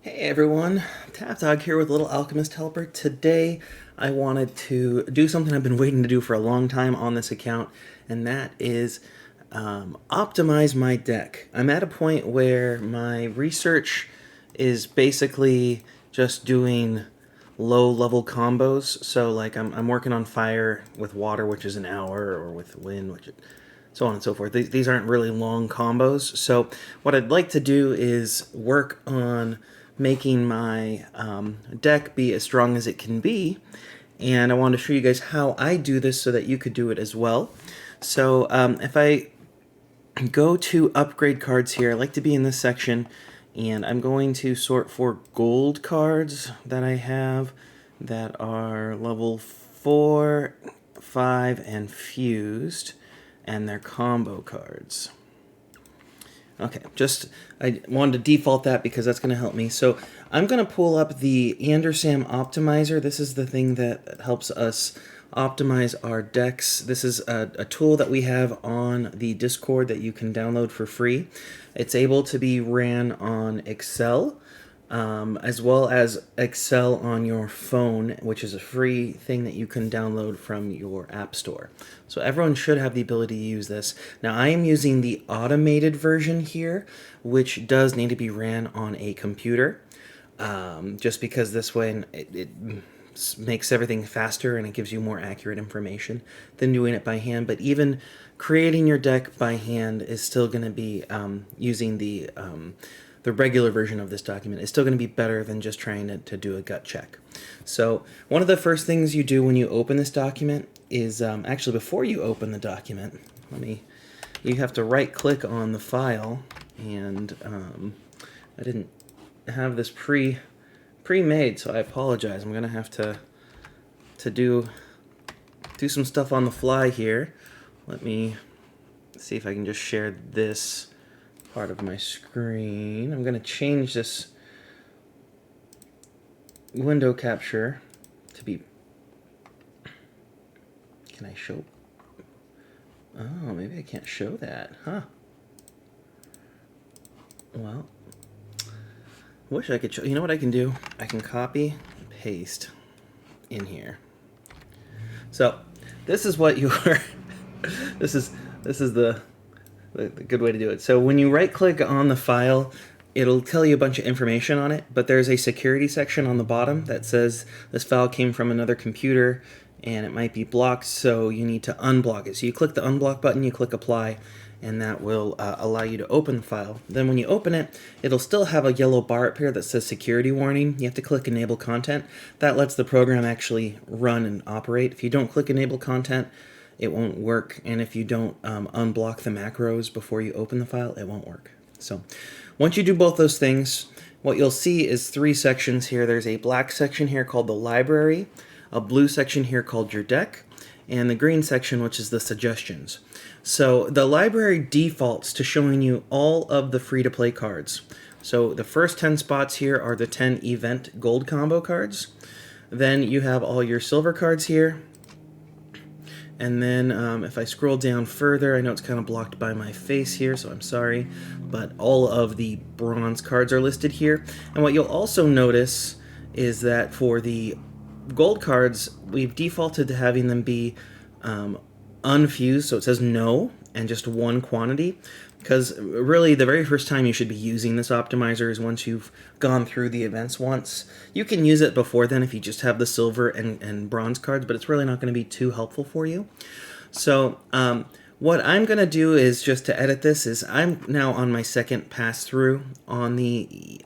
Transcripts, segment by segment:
Hey everyone, Tap Dog here with Little Alchemist Helper. Today I wanted to do something I've been waiting to do for a long time on this account, and that is optimize my deck. I'm at a point where my research is basically just doing low level combos. So like I'm working on fire with water, which is an hour, or with wind, which is so on and so forth. These aren't really long combos. So what I'd like to do is work on making my deck be as strong as it can be. And I want to show you guys how I do this so that you could do it as well. So if I go to upgrade cards here, I like to be in this section, and I'm going to sort for gold cards that I have that are level 4, 5, and fused, and they're combo cards. Okay, I wanted to default that because that's going to help me. So I'm going to pull up the LAR Optimizer. This is the thing that helps us optimize our decks. This is a tool that we have on the Discord that you can download for free. It's able to be ran on Excel, as well as Excel on your phone, which is a free thing that you can download from your app store. So everyone should have the ability to use this. Now I am using the automated version here, which does need to be ran on a computer, just because this way it makes everything faster and it gives you more accurate information than doing it by hand. But even creating your deck by hand is still going to be using the regular version of this document is still going to be better than just trying to do a gut check. So one of the first things you do when you open this document is, actually before you open the document, you have to right click on the file, and I didn't have this pre-made, so I apologize. I'm going to have to do some stuff on the fly here. Let me see if I can just share this part of my screen. I'm going to change this window capture to be... Can I show? Oh, maybe I can't show that, huh? Well, I wish I could show... You know what I can do? I can copy and paste in here. So, this is what you are... this is the good way to do it. So when you right click on the file, it'll tell you a bunch of information on it, but there's a security section on the bottom that says this file came from another computer and it might be blocked, so you need to unblock it. So you click the unblock button, you click apply, and that will allow you to open the file. Then when you open it, it'll still have a yellow bar up here that says security warning. You have to click enable content. That lets the program actually run and operate. If you don't click enable content, it won't work, and if you don't unblock the macros before you open the file, it won't work. So once you do both those things, what you'll see is 3 sections here. There's a black section here called the library, a blue section here called your deck, and the green section, which is the suggestions. So the library defaults to showing you all of the free-to-play cards. So the first 10 spots here are the 10 event gold combo cards. Then you have all your silver cards here. And then if I scroll down further, I know it's kind of blocked by my face here, so I'm sorry, but all of the bronze cards are listed here. And what you'll also notice is that for the gold cards, we've defaulted to having them be unfused, so it says no, and just 1 quantity. Because really, the very first time you should be using this optimizer is once you've gone through the events once. You can use it before then if you just have the silver and bronze cards, but it's really not going to be too helpful for you. So what I'm going to do is, just to edit this, is I'm now on my second pass through on the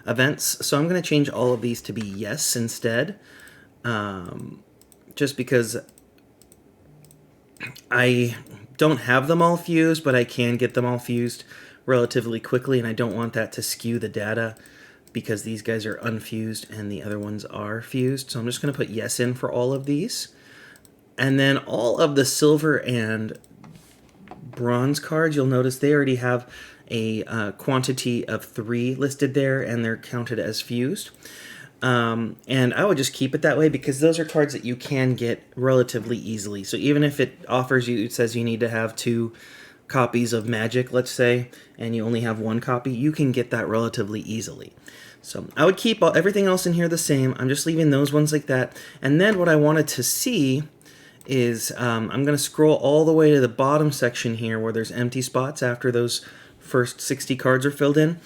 events. So I'm going to change all of these to be yes instead, just because I don't have them all fused, but I can get them all fused relatively quickly, and I don't want that to skew the data because these guys are unfused and the other ones are fused. So I'm just going to put yes in for all of these. And then all of the silver and bronze cards, you'll notice they already have a quantity of 3 listed there, and they're counted as fused. And I would just keep it that way because those are cards that you can get relatively easily. So even if it offers you, it says you need to have 2 copies of Magic, let's say, and you only have one copy, you can get that relatively easily. So I would keep everything else in here the same. I'm just leaving those ones like that. And then what I wanted to see is I'm going to scroll all the way to the bottom section here where there's empty spots after those first 60 cards are filled in,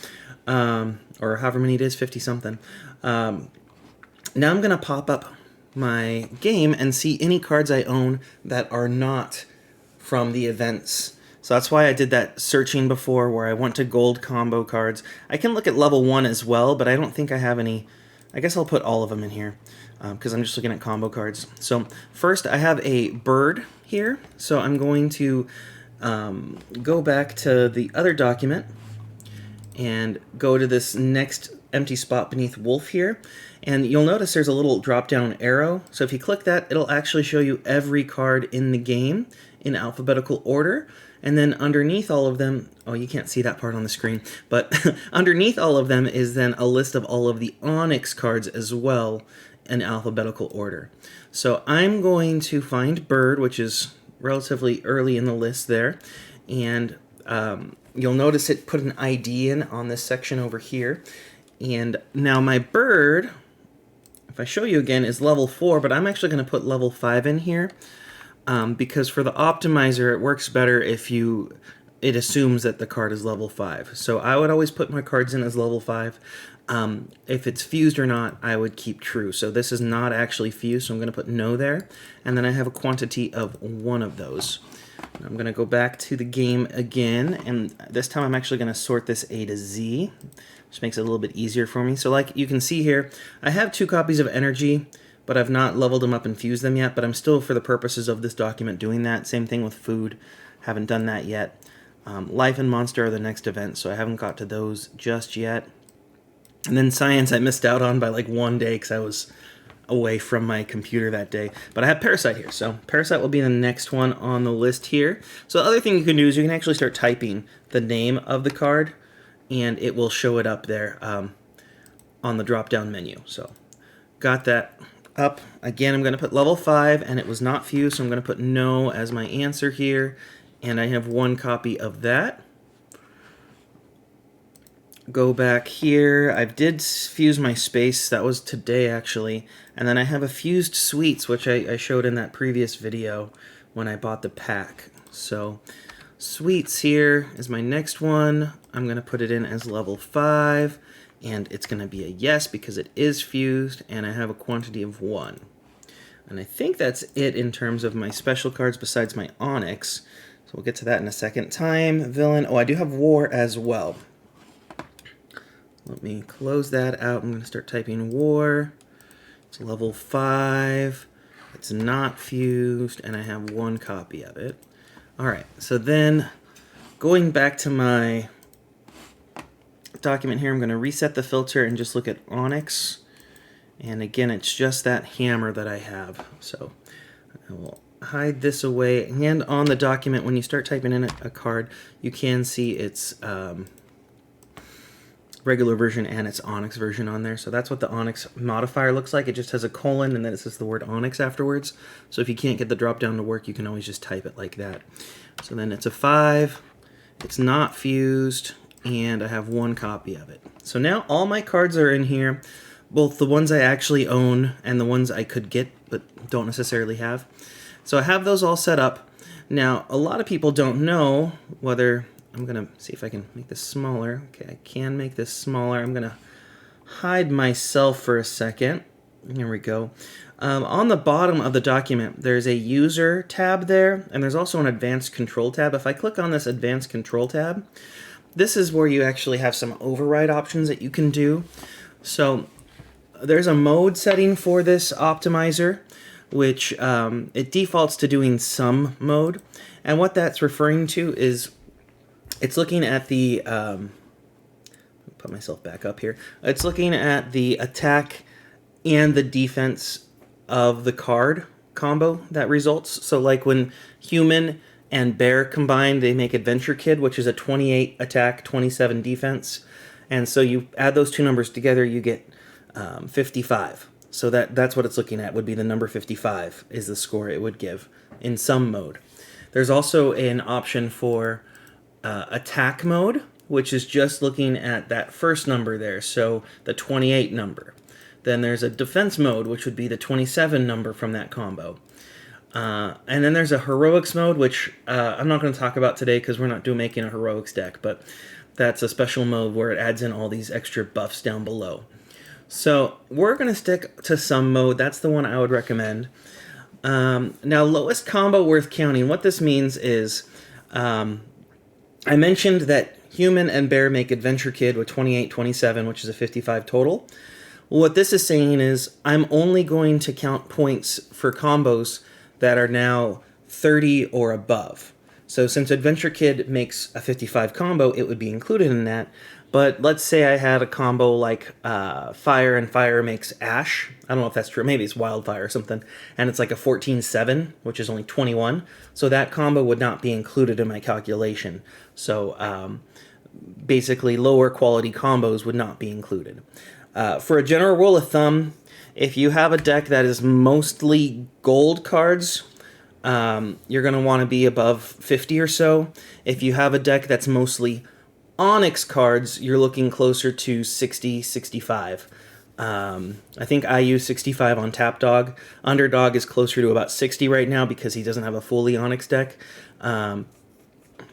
or however many it is, 50 something. Now I'm going to pop up my game and see any cards I own that are not from the events. So that's why I did that searching before where I went to gold combo cards. I can look at level 1 as well, but I don't think I have any. I guess I'll put all of them in here because I'm just looking at combo cards. So first I have a bird here. So I'm going to go back to the other document and go to this next empty spot beneath wolf here. And you'll notice there's a little drop down arrow. So if you click that, it'll actually show you every card in the game in alphabetical order. And then underneath all of them, oh, you can't see that part on the screen, but underneath all of them is then a list of all of the Onyx cards as well in alphabetical order. So I'm going to find Bird, which is relatively early in the list there, and you'll notice it put an ID in on this section over here. And now my Bird, if I show you again, is level 4, but I'm actually going to put level 5 in here. Because for the optimizer, it works better if it assumes that the card is level 5. So I would always put my cards in as level 5. If it's fused or not, I would keep true. So this is not actually fused, so I'm going to put no there. And then I have a quantity of 1 of those. I'm going to go back to the game again, and this time I'm actually going to sort this A to Z, which makes it a little bit easier for me. So like you can see here, I have 2 copies of energy, but I've not leveled them up and fused them yet, but I'm still, for the purposes of this document, doing that. Same thing with food. Haven't done that yet. Life and monster are the next event, so I haven't got to those just yet. And then science I missed out on by like 1 day because I was away from my computer that day. But I have parasite here, so parasite will be the next one on the list here. So the other thing you can do is you can actually start typing the name of the card, and it will show it up there on the drop-down menu. So got that up. Again, I'm going to put level 5, and it was not fused, so I'm going to put no as my answer here, and I have 1 copy of that. Go back here. I did fuse my space. That was today, actually. And then I have a fused sweets, which I showed in that previous video when I bought the pack. So sweets here is my next one. I'm going to put it in as level 5. And it's going to be a yes because it is fused, and I have a quantity of 1. And I think that's it in terms of my special cards besides my Onyx. So we'll get to that in a second. Time, villain. Oh, I do have war as well. Let me close that out. I'm going to start typing war. It's level 5. It's not fused, and I have 1 copy of it. All right, so then going back to my document here, I'm going to reset the filter and just look at Onyx. And again, it's just that hammer that I have. So I will hide this away. And on the document, when you start typing in a card, you can see its regular version and its Onyx version on there. So that's what the Onyx modifier looks like. It just has a colon and then it says the word Onyx afterwards. So if you can't get the drop down to work, you can always just type it like that. So then it's a 5. It's not fused, and I have 1 copy of it. So now all my cards are in here, both the ones I actually own and the ones I could get but don't necessarily have. So I have those all set up. Now, a lot of people don't know whether, I'm going to see if I can make this smaller. Okay, I can make this smaller. I'm going to hide myself for a second. Here we go. On the bottom of the document, there's a user tab there, and there's also an advanced control tab. If I click on this advanced control tab, this is where you actually have some override options that you can do. So there's a mode setting for this optimizer, which it defaults to doing some mode. And what that's referring to is it's looking at the, put myself back up here. It's looking at the attack and the defense of the card combo that results. So like when human and bear combined, they make Adventure Kid, which is a 28 attack, 27 defense. And so you add those 2 numbers together, you get 55. So that's what it's looking at, would be the number 55 is the score it would give in some mode. There's also an option for attack mode, which is just looking at that first number there, so the 28 number. Then there's a defense mode, which would be the 27 number from that combo. And then there's a heroics mode, which I'm not going to talk about today because we're not making a heroics deck, but that's a special mode where it adds in all these extra buffs down below. So we're going to stick to some mode. That's the one I would recommend. Now, lowest combo worth counting. What this means is, I mentioned that Human and Bear make Adventure Kid with 28, 27, which is a 55 total. What this is saying is I'm only going to count points for combos that are now 30 or above. So since Adventure Kid makes a 55 combo, it would be included in that. But let's say I had a combo like Fire and Fire makes Ash. I don't know if that's true. Maybe it's Wildfire or something. And it's like a 14-7, which is only 21. So that combo would not be included in my calculation. So basically lower quality combos would not be included. For a general rule of thumb, if you have a deck that is mostly gold cards, you're going to want to be above 50 or so. If you have a deck that's mostly Onyx cards, you're looking closer to 60, 65. I think I use 65 on Tap Dog. Underdog is closer to about 60 right now because he doesn't have a fully Onyx deck. But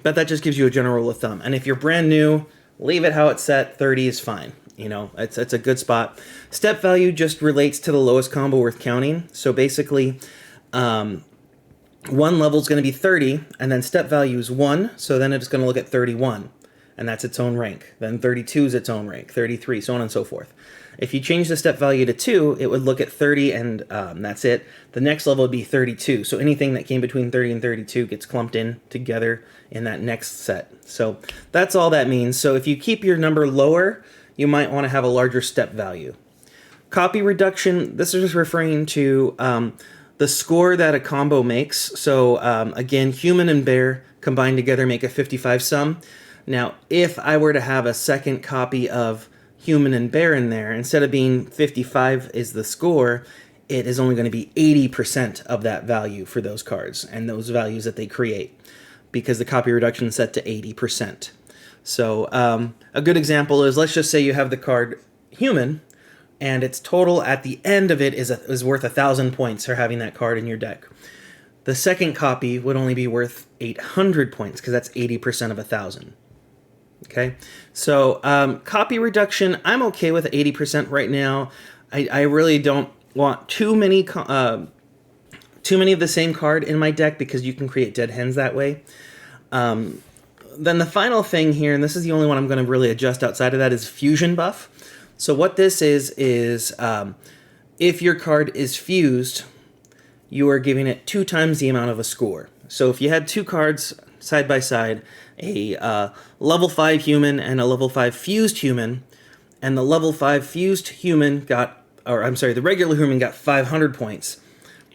that just gives you a general rule of thumb. And if you're brand new, leave it how it's set. 30 is fine. You know, it's a good spot. Step value just relates to the lowest combo worth counting. So basically, one level is going to be 30, and then step value is 1, so then it's going to look at 31, and that's its own rank. Then 32 is its own rank, 33, so on and so forth. If you change the step value to 2, it would look at 30, and that's it. The next level would be 32, so anything that came between 30 and 32 gets clumped in together in that next set. So that's all that means. So if you keep your number lower, you might want to have a larger step value. Copy reduction, this is just referring to the score that a combo makes. So again, Human and Bear combined together make a 55 sum. Now, if I were to have a second copy of Human and Bear in there, instead of being 55 is the score, it is only going to be 80% of that value for those cards and those values that they create, because the copy reduction is set to 80%. So a good example is, let's just say you have the card Human, and its total at the end of it is worth 1,000 points for having that card in your deck. The second copy would only be worth 800 points, because that's 80% of 1,000. Okay, so copy reduction, I'm okay with 80% right now. I really don't want too many of the same card in my deck, because you can create dead hens that way. Then the final thing here, and this is the only one I'm going to really adjust outside of that, is fusion buff. So what this is if your card is fused, you are giving it 2 times the amount of a score. So if you had 2 cards side by side, a level 5 Human and a level 5 fused Human, and the level 5 fused Human the regular Human got 500 points,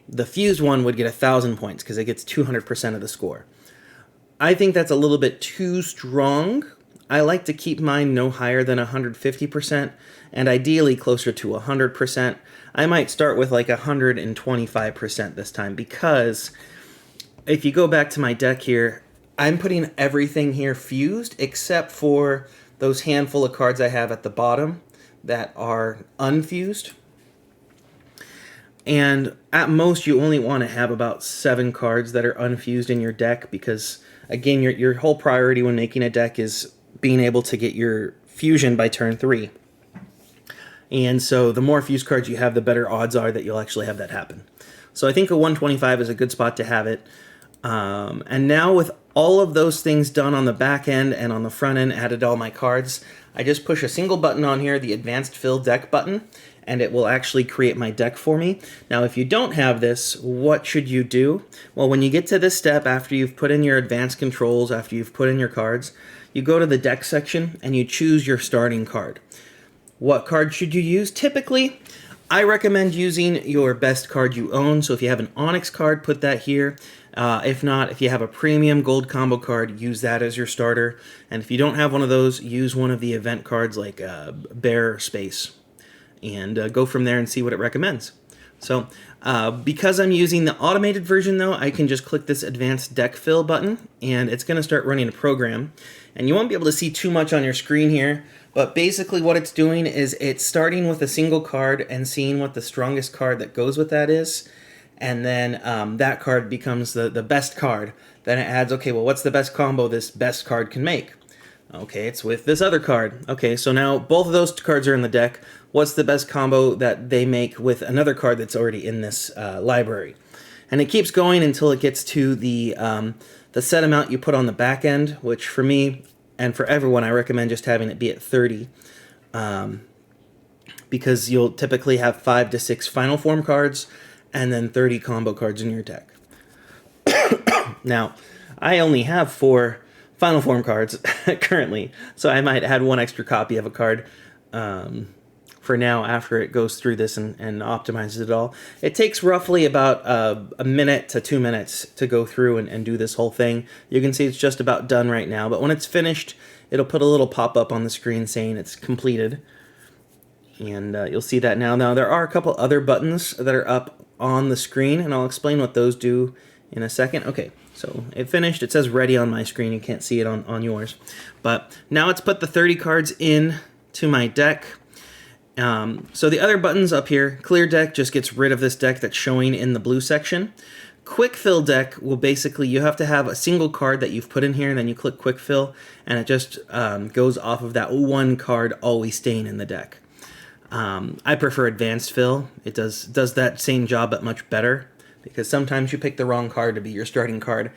the fused one would get 1,000 points because it gets 200% of the score. I think that's a little bit too strong. I like to keep mine no higher than 150%, and ideally closer to 100%. I might start with like 125% this time, because if you go back to my deck here, I'm putting everything here fused except for those handful of cards I have at the bottom that are unfused. And at most, you only want to have about 7 cards that are unfused in your deck, because, again, your whole priority when making a deck is being able to get your fusion by turn 3. And so the more fused cards you have, the better odds are that you'll actually have that happen. So I think a 125 is a good spot to have it. And now with all of those things done on the back end and on the front end, added all my cards, I just push a single button on here, the Advanced Fill Deck button, and it will actually create my deck for me. Now, if you don't have this, what should you do? Well, when you get to this step, after you've put in your advanced controls, after you've put in your cards, you go to the deck section and you choose your starting card. What card should you use? Typically, I recommend using your best card you own. So if you have an Onyx card, put that here. If not, if you have a premium gold combo card, use that as your starter. And if you don't have one of those, use one of the event cards like Bear or Space. And go from there and see what it recommends. So because I'm using the automated version though, I can just click this advanced deck fill button and it's going to start running a program. And you won't be able to see too much on your screen here, but basically what it's doing is it's starting with a single card and seeing what the strongest card that goes with that is. And then that card becomes the best card. Then it adds, okay, well, what's the best combo this best card can make? Okay, it's with this other card. Okay, so now both of those cards are in the deck. What's the best combo that they make with another card that's already in this library? And it keeps going until it gets to the set amount you put on the back end, which for me and for everyone, I recommend just having it be at 30. Because you'll typically have 5 to 6 final form cards and then 30 combo cards in your deck. Now, I only have 4 final form cards currently, so I might add 1 extra copy of a card for now after it goes through this and optimizes it all. It takes roughly about a minute to 2 minutes to go through and do this whole thing. You can see it's just about done right now, but when it's finished, it'll put a little pop-up on the screen saying it's completed. And you'll see that now. Now, there are a couple other buttons that are up on the screen, and I'll explain what those do in a second. Okay, so it finished. It says ready on my screen. You can't see it on yours. But now it's put the 30 cards in to my deck. So the other buttons up here, clear deck just gets rid of this deck that's showing in the blue section. Quick fill deck will basically, you have to have a single card that you've put in here, and then you click quick fill, and it just goes off of that 1 card always staying in the deck. I prefer advanced fill. It does that same job but much better, because sometimes you pick the wrong card to be your starting card,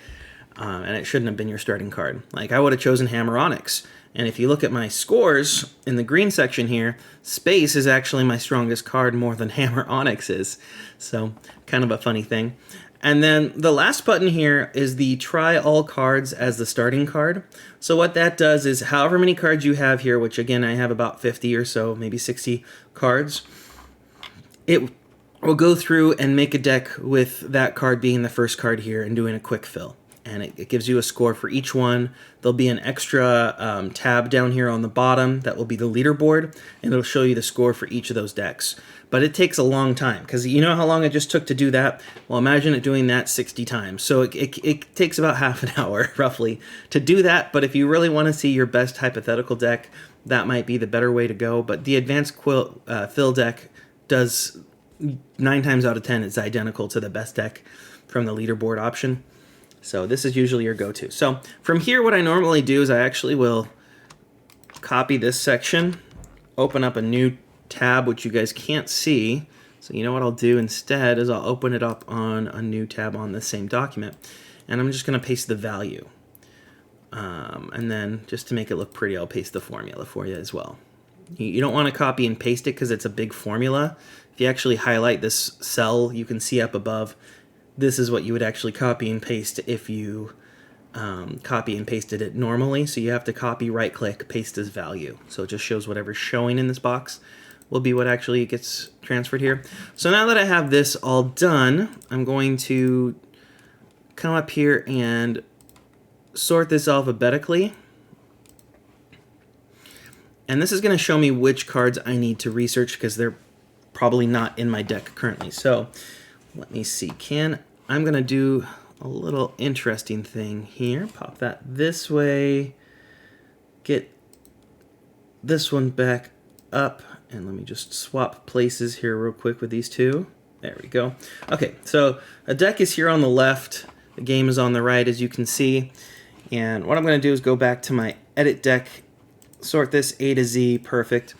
and it shouldn't have been your starting card. Like, I would have chosen Hammer Onyx, and if you look at my scores in the green section here, Space is actually my strongest card more than Hammer Onyx is, so kind of a funny thing. And then the last button here is the try all cards as the starting card. So what that does is however many cards you have here, which again I have about 50 or so, maybe 60 cards, it will go through and make a deck with that card being the first card here and doing a quick fill. And it gives you a score for each one. There'll be an extra tab down here on the bottom that will be the leaderboard, and it'll show you the score for each of those decks. But it takes a long time, because you know how long it just took to do that? Well, imagine it doing that 60 times. So it takes about half an hour, roughly, to do that. But if you really want to see your best hypothetical deck, that might be the better way to go. But the advanced fill deck does, 9 times out of 10, it's identical to the best deck from the leaderboard option. So this is usually your go-to. So from here, what I normally do is I actually will copy this section, open up a new tab, which you guys can't see. So you know what I'll do instead is I'll open it up on a new tab on the same document. And I'm just going to paste the value. And then just to make it look pretty, I'll paste the formula for you as well. You don't want to copy and paste it because it's a big formula. If you actually highlight this cell, you can see up above, this is what you would actually copy and paste if you copy and pasted it normally. So you have to copy, right click, paste as value. So it just shows whatever's showing in this box will be what actually gets transferred here. So now that I have this all done, I'm going to come up here and sort this alphabetically. And this is going to show me which cards I need to research because they're probably not in my deck currently. So let me see. I'm going to do a little interesting thing here. Pop that this way. Get this one back up. And let me just swap places here real quick with these two. There we go. Okay, so a deck is here on the left. The game is on the right, as you can see. And what I'm going to do is go back to my edit deck, sort this A to Z, perfect.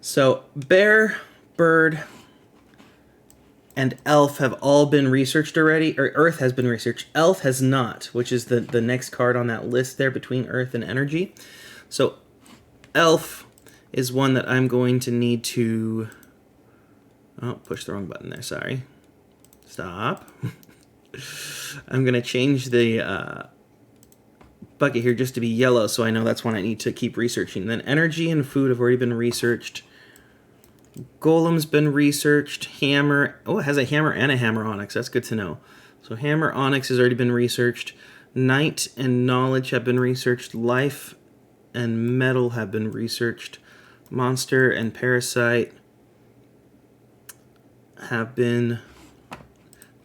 So Bear, Bird, and Elf have all been researched already, or Earth has been researched. Elf has not, which is the next card on that list there between Earth and Energy. So Elf is one that I'm going to need to... Oh, push the wrong button there, sorry. Stop. I'm going to change the bucket here just to be yellow, so I know that's one I need to keep researching. Then Energy and Food have already been researched. Golem's been researched. Hammer. Oh, it has a Hammer and a Hammer Onyx. That's good to know. So Hammer Onyx has already been researched. Night and Knowledge have been researched. Life and Metal have been researched. Monster and Parasite have been... I'm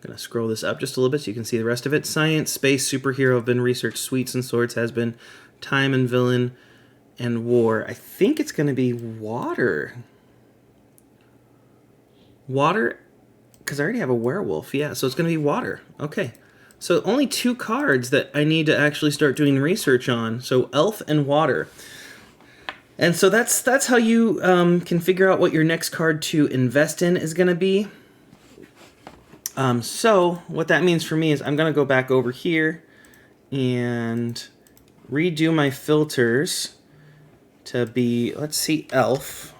going to scroll this up just a little bit so you can see the rest of it. Science, space, superhero have been researched. Sweets and swords has been. Time and villain and war. I think it's going to be water. Water, because I already have a werewolf. Yeah, so it's going to be water. Okay. So only 2 cards that I need to actually start doing research on. So elf and water. And so that's how you can figure out what your next card to invest in is going to be. So what that means for me is I'm going to go back over here and redo my filters to be, let's see, elf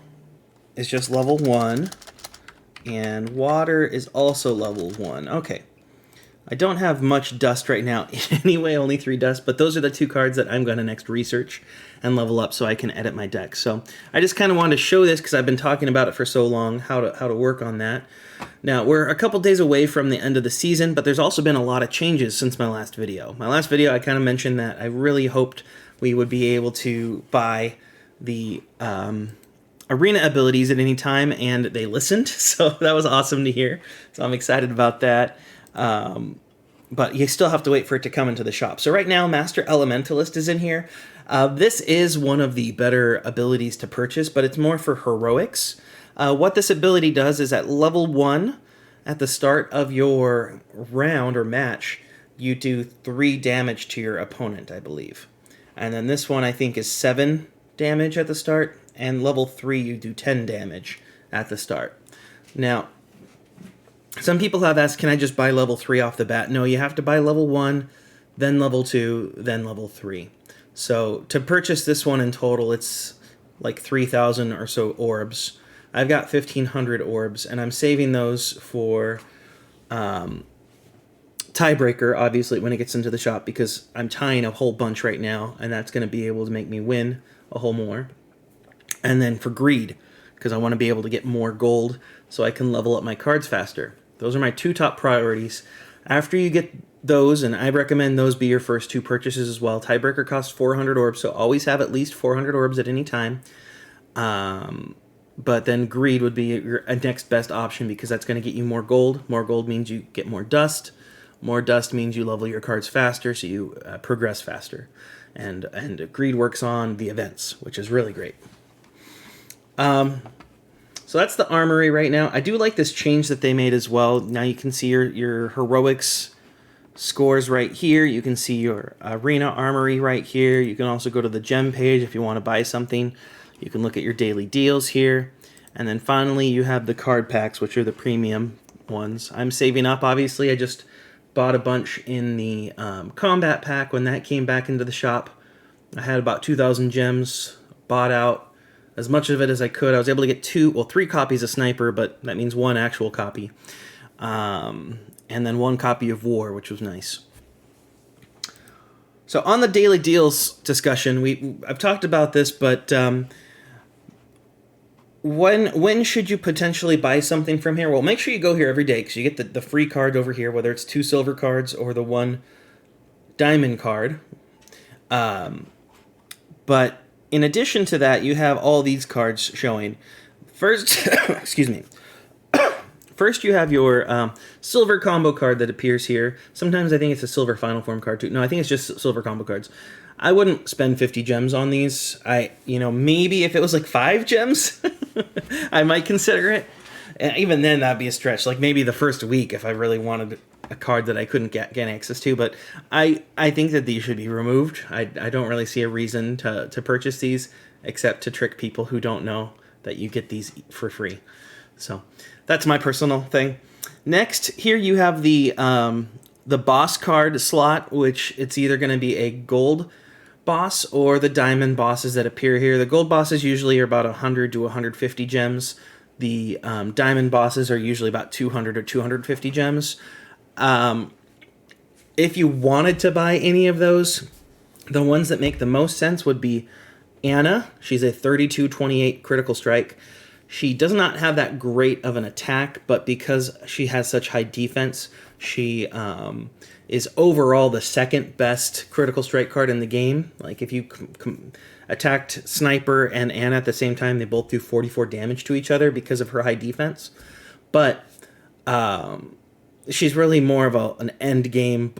is just level 1 and water is also level 1. Okay. I don't have much dust right now anyway, only 3 dust, but those are the 2 cards that I'm going to next research and level up so I can edit my deck. So I just kind of wanted to show this because I've been talking about it for so long, how to work on that. Now, we're a couple days away from the end of the season, but there's also been a lot of changes since my last video. My last video, I kind of mentioned that I really hoped we would be able to buy the arena abilities at any time, and they listened, so that was awesome to hear. So I'm excited about that. But you still have to wait for it to come into the shop. So right now, Master Elementalist is in here. This is one of the better abilities to purchase, but it's more for heroics. What this ability does is at level 1, at the start of your round or match, you do 3 damage to your opponent, I believe. And then this one, I think, is 7 damage at the start, and level 3, you do 10 damage at the start. Now, some people have asked, can I just buy level 3 off the bat? No, you have to buy level 1, then level 2, then level 3. So to purchase this one in total, it's like 3,000 or so orbs. I've got 1,500 orbs, and I'm saving those for Tiebreaker, obviously, when it gets into the shop, because I'm tying a whole bunch right now, and that's going to be able to make me win a whole more. And then for Greed, because I want to be able to get more gold so I can level up my cards faster. Those are my 2 top priorities. After you get those, and I recommend those be your first 2 purchases as well. Tiebreaker costs 400 orbs, so always have at least 400 orbs at any time. But then Greed would be your next best option because that's going to get you more gold. More gold means you get more dust. More dust means you level your cards faster, so you progress faster. And Greed works on the events, which is really great. So that's the Armory right now. I do like this change that they made as well. Now you can see your heroics scores right here. You can see your arena Armory right here. You can also go to the gem page if you want to buy something. You can look at your daily deals here. And then finally you have the card packs, which are the premium ones. I'm saving up, obviously. I just bought a bunch in the combat pack when that came back into the shop. I had about 2,000 gems, bought out as much of it as I could. I was able to get 3 copies of Sniper, but that means 1 actual copy. And then 1 copy of War, which was nice. So on the daily deals discussion, I've talked about this, but when should you potentially buy something from here? Well, make sure you go here every day because you get the free card over here, whether it's 2 silver cards or the 1 diamond card. But in addition to that, you have all these cards showing. First, excuse me. First, you have your silver combo card that appears here. Sometimes I think it's a silver final form card too. No, I think it's just silver combo cards. I wouldn't spend 50 gems on these. Maybe if it was like 5 gems, I might consider it. And even then, that'd be a stretch. Like maybe the first week if I really wanted a card that I couldn't get access to. But I think that these should be removed. I don't really see a reason to purchase these except to trick people who don't know that you get these for free. So that's my personal thing. Next, here you have the boss card slot, which it's either going to be a gold boss or the diamond bosses that appear here. The gold bosses usually are about 100 to 150 gems. The diamond bosses are usually about 200 or 250 gems. If you wanted to buy any of those, the ones that make the most sense would be Anna. She's a 32-28 critical strike. She does not have that great of an attack, but because she has such high defense, she is overall the second best critical strike card in the game. Like if you attacked Sniper and Anna at the same time, they both do 44 damage to each other because of her high defense. But she's really more of an end game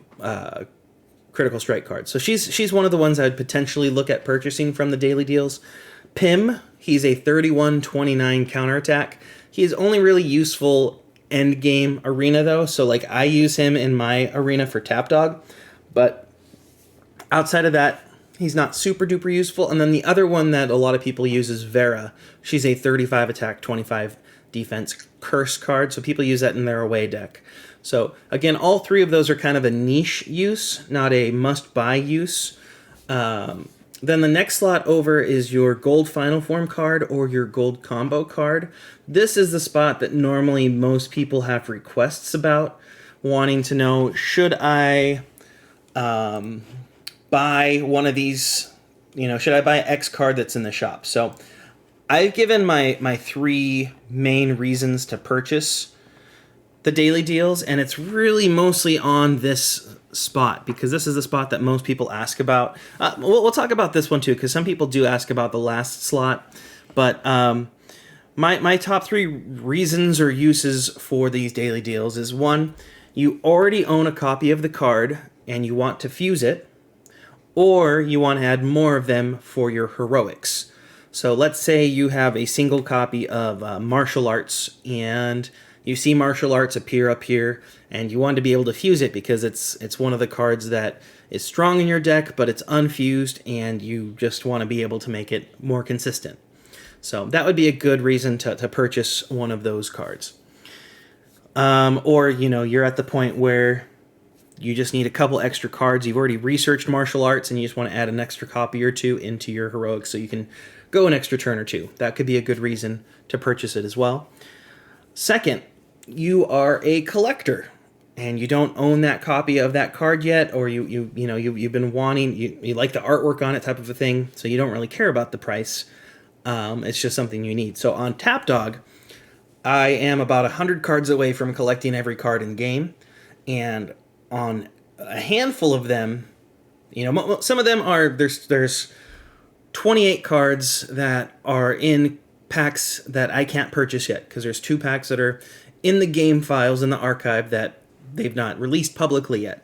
critical strike card. So she's one of the ones I'd potentially look at purchasing from the daily deals. Pim, he's a 31-29 counterattack. He is only really useful end game arena though. So like I use him in my arena for tap dog, but outside of that, he's not super duper useful. And then the other one that a lot of people use is Vera. She's a 35 attack, 25 defense curse card. So people use that in their away deck. So again, all three of those are kind of a niche use, not a must-buy use. Then the next slot over is your gold final form card or your gold combo card. This is the spot that normally most people have requests about, wanting to know, should I buy one of these, should I buy X card that's in the shop? So I've given my three main reasons to purchase the daily deals, and it's really mostly on this spot because this is the spot that most people ask about. We'll talk about this one too because some people do ask about the last slot, but my top three reasons or uses for these daily deals is: one, you already own a copy of the card and you want to fuse it, or you want to add more of them for your heroics. So let's say you have a single copy of martial arts and you see martial arts appear up here and you want to be able to fuse it because it's one of the cards that is strong in your deck, but it's unfused and you just want to be able to make it more consistent. So that would be a good reason to purchase one of those cards. Or, you're at the point where you just need a couple extra cards. You've already researched martial arts and you just want to add an extra copy or two into your heroics so you can go an extra turn or two. That could be a good reason to purchase it as well. Second, you are a collector and you don't own that copy of that card yet, or you've been wanting, you like the artwork on it, type of a thing, so you don't really care about the price. It's just something you need. So on Tap Dog, I am about 100 cards away from collecting every card in game, and on a handful of them, some of them are there's 28 cards that are in packs that I can't purchase yet because there's 2 packs that are in the game files in the archive that they've not released publicly yet.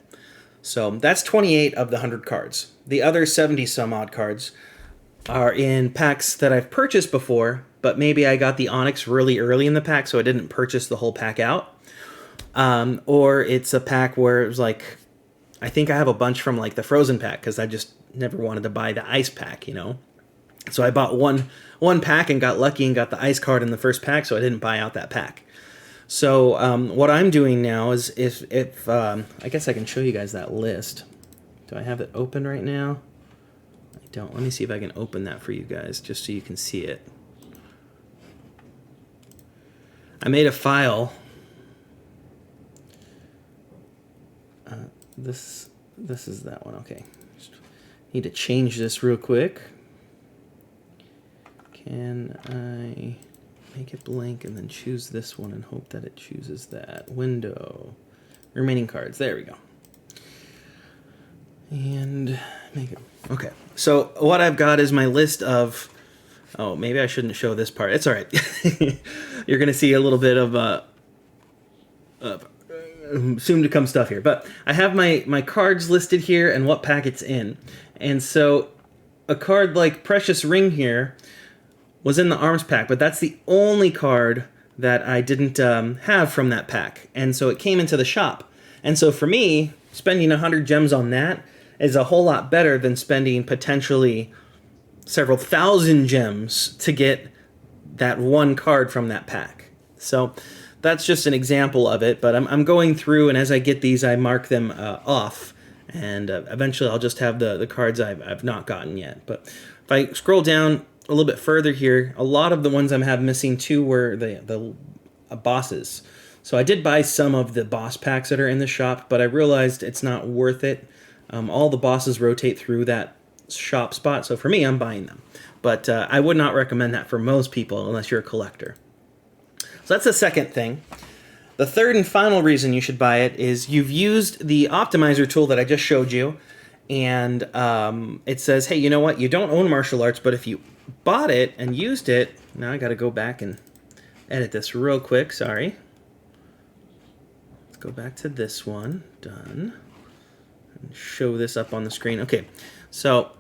So that's 28 of the 100 cards. The other 70 some odd cards are in packs that I've purchased before, but maybe I got the Onyx really early in the pack, so I didn't purchase the whole pack out. Or it's a pack where it was like, I think I have a bunch from like the Frozen pack because I just never wanted to buy the Ice pack, So I bought one pack and got lucky and got the Ice card in the first pack, so I didn't buy out that pack. So what I'm doing now is if I guess I can show you guys that list. Do I have it open right now? I don't. Let me see if I can open that for you guys just so you can see it. I made a file. This is that one. Okay. Just need to change this real quick. Can I make it blank and then choose this one and hope that it chooses that window? Remaining cards. There we go. And make it. Okay. So what I've got is my list of. Oh, maybe I shouldn't show this part. It's all right. You're going to see a little bit of soon to come stuff here. But I have my cards listed here and what pack it's in. And so a card like Precious Ring here was in the Arms pack, but that's the only card that I didn't have from that pack. And so it came into the shop. And so for me, spending 100 gems on that is a whole lot better than spending potentially several thousand gems to get that one card from that pack. So that's just an example of it, but I'm going through, and as I get these, I mark them off, and eventually I'll just have the cards I've not gotten yet. But if I scroll down a little bit further here, a lot of the ones I have missing too were the bosses. So I did buy some of the boss packs that are in the shop, but I realized it's not worth it. All the bosses rotate through that shop spot, so for me, I'm buying them. But I would not recommend that for most people unless you're a collector. So that's the second thing. The third and final reason you should buy it is you've used the optimizer tool that I just showed you, and it says, hey, you know what? You don't own martial arts, but if you bought it and used it, now I got to go back and edit this real quick, sorry. go back to this one. Done. And show this up on the screen. Okay, so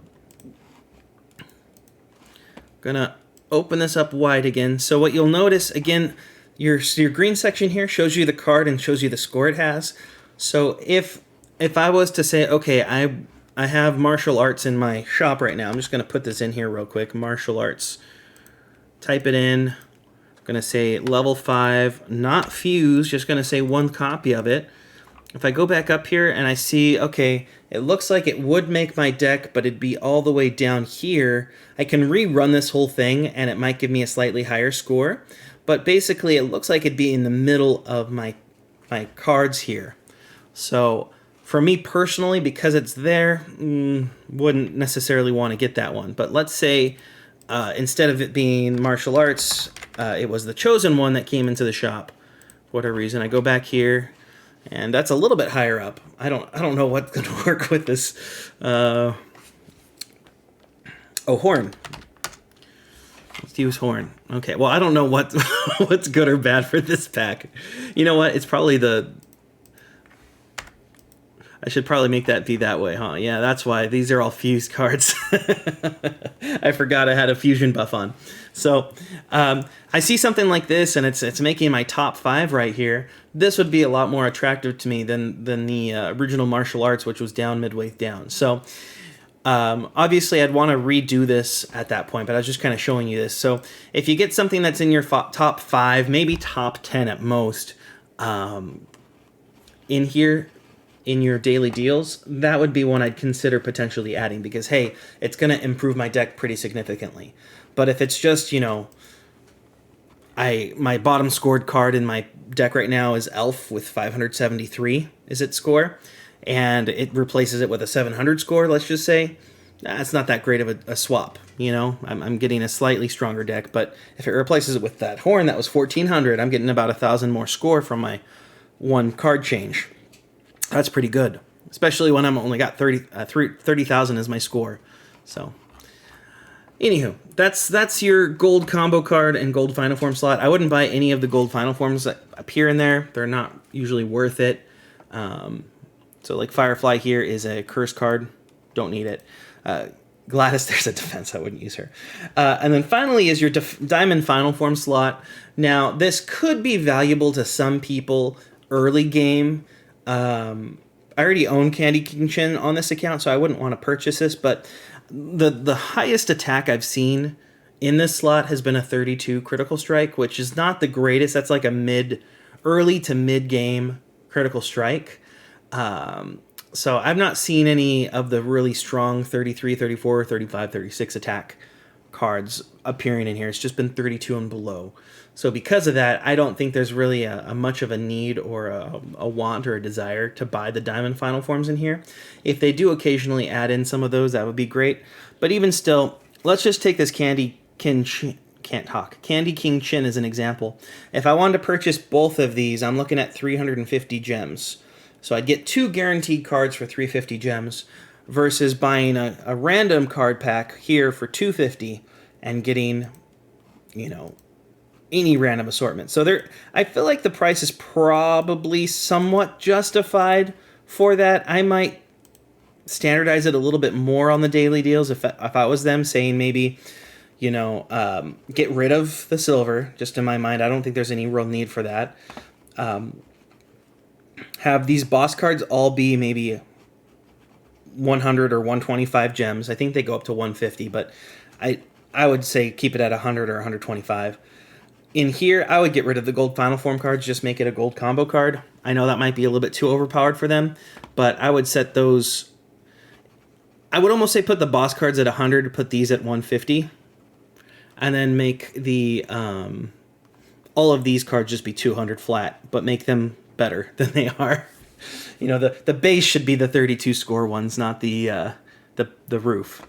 gonna open this up wide again. So what you'll notice, again, your green section here shows you the card and shows you the score it has. So if I was to say, okay, I have martial arts in my shop right now. I'm just gonna put this in here real quick. Martial arts. Type it in. I'm gonna say level 5, not fuse, just gonna say 1 copy of it. If I go back up here and I see, okay, it looks like it would make my deck, but it'd be all the way down here. I can rerun this whole thing and it might give me a slightly higher score. But basically it looks like it'd be in the middle of my cards here. So for me personally, because it's there, wouldn't necessarily want to get that one. But let's say instead of it being martial arts, it was the chosen one that came into the shop. For whatever reason, I go back here. And that's a little bit higher up. I don't know what's going to work with this. Oh, horn. Let's use horn. Okay, well, I don't know what's good or bad for this pack. You know what? It's probably I should probably make that be that way, huh? Yeah, that's why. These are all fused cards. I forgot I had a fusion buff on. So I see something like this, and it's making my top 5 right here. This would be a lot more attractive to me than the original martial arts, which was down midway down. So obviously, I'd want to redo this at that point, but I was just kind of showing you this. So if you get something that's in your top 5, maybe top 10 at most, in here, in your daily deals, that would be one I'd consider potentially adding because, hey, it's going to improve my deck pretty significantly. But if it's just, you know, my bottom scored card in my deck right now is Elf with 573 is its score, and it replaces it with a 700 score, let's just say, it's not that great of a swap, you know? I'm getting a slightly stronger deck, but if it replaces it with that horn that was 1400, I'm getting about 1,000 more score from my 1 card change. That's pretty good, especially when I'm only got 30,000 as my score. So, anywho, that's your gold combo card and gold final form slot. I wouldn't buy any of the gold final forms that appear in there. They're not usually worth it. So, like Firefly here is a curse card. Don't need it. Gladys, there's a defense. I wouldn't use her. And then finally is your diamond final form slot. Now, this could be valuable to some people early game. I already own Candy King Chin on this account, so I wouldn't want to purchase this, but the highest attack I've seen in this slot has been a 32 critical strike, which is not the greatest. That's like a early to mid game critical strike. So I've not seen any of the really strong 33, 34, 35, 36 attack cards appearing in here. It's just been 32 and below. So because of that, I don't think there's really a much of a need or a want or a desire to buy the diamond final forms in here. If they do occasionally add in some of those, that would be great. But even still, let's just take this Candy King Chin as an example. If I wanted to purchase both of these, I'm looking at 350 gems. So I'd get 2 guaranteed cards for 350 gems versus buying a random card pack here for 250 and getting, you know, any random assortment. So I feel like the price is probably somewhat justified for that. I might standardize it a little bit more on the daily deals if I was them, saying maybe, you know, get rid of the silver. Just in my mind, I don't think there's any real need for that. Have these boss cards all be maybe 100 or 125 gems. I think they go up to 150, but I would say keep it at 100 or 125. In here, I would get rid of the gold final form cards, just make it a gold combo card. I know that might be a little bit too overpowered for them, but I would set those... I would almost say put the boss cards at 100, put these at 150, and then make the all of these cards just be 200 flat, but make them better than they are. You know, the base should be the 32 score ones, not the roof.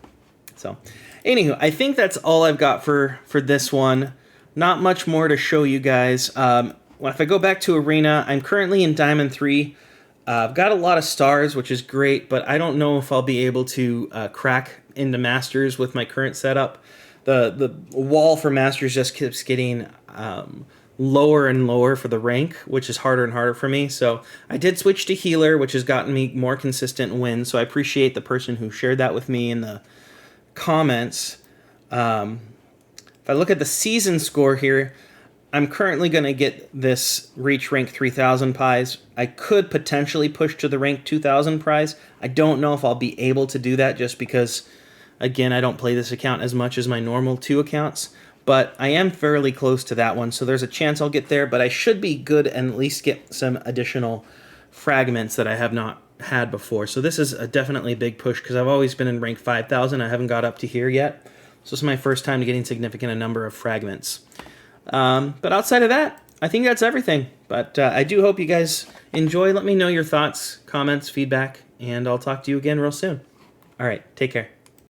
So, anywho, I think that's all I've got for this one. Not much more to show you guys. If I go back to Arena, I'm currently in Diamond 3. I've got a lot of stars, which is great, but I don't know if I'll be able to crack into Masters with my current setup. The wall for Masters just keeps getting lower and lower for the rank, which is harder and harder for me. So I did switch to healer, which has gotten me more consistent wins. So I appreciate the person who shared that with me in the comments. If I look at the season score here, I'm currently going to get this reach rank 3000 pies. I could potentially push to the rank 2000 prize. I don't know if I'll be able to do that just because, again, I don't play this account as much as my normal 2 accounts. But I am fairly close to that one, so there's a chance I'll get there. But I should be good and at least get some additional fragments that I have not had before. So this is definitely a big push because I've always been in rank 5000. I haven't got up to here yet. So this is my first time to getting significant a number of fragments. But outside of that, I think that's everything. But I do hope you guys enjoy. Let me know your thoughts, comments, feedback, and I'll talk to you again real soon. All right, take care.